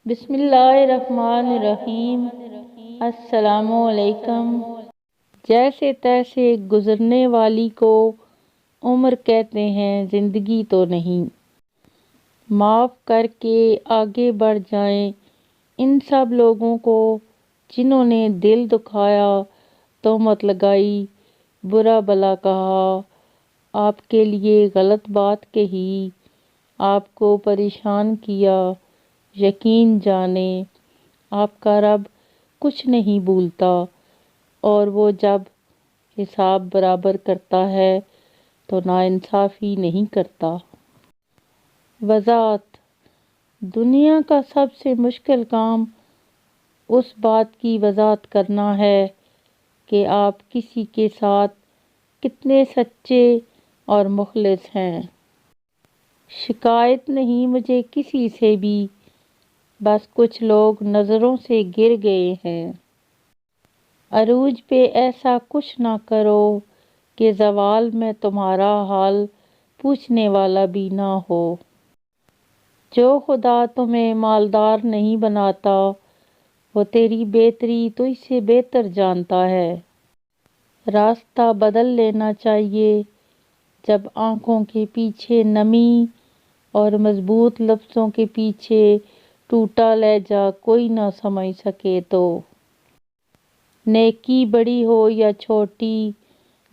بسم اللہ الرحمن الرحیم۔ السلام علیکم۔ جیسے تیسے گزرنے والی کو عمر کہتے ہیں، زندگی تو نہیں۔ معاف کر کے آگے بڑھ جائیں ان سب لوگوں کو جنہوں نے دل دکھایا، تہمت لگائی، برا بھلا کہا، آپ کے لیے غلط بات کہی، آپ کو پریشان کیا۔ یقین جانیں آپ کا رب کچھ نہیں بھولتا، اور وہ جب حساب برابر کرتا ہے تو ناانصافی نہیں کرتا۔ وضاحت: دنیا کا سب سے مشکل کام اس بات کی وضاحت کرنا ہے کہ آپ کسی کے ساتھ کتنے سچے اور مخلص ہیں۔ شکایت نہیں مجھے کسی سے بھی، بس کچھ لوگ نظروں سے گر گئے ہیں۔ عروج پہ ایسا کچھ نہ کرو کہ زوال میں تمہارا حال پوچھنے والا بھی نہ ہو۔ جو خدا تمہیں مالدار نہیں بناتا، وہ تیری بہتری تجھ سے بہتر جانتا ہے۔ راستہ بدل لینا چاہیے جب آنکھوں کے پیچھے نمی اور مضبوط لفظوں کے پیچھے ٹوٹا لہجہ کوئی نہ سمجھ سکے تو۔ نیکی بڑی ہو یا چھوٹی،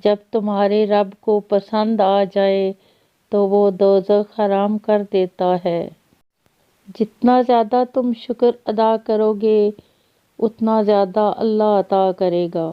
جب تمہارے رب کو پسند آ جائے تو وہ دوزخ حرام کر دیتا ہے۔ جتنا زیادہ تم شکر ادا کرو گے اتنا زیادہ اللہ عطا کرے گا۔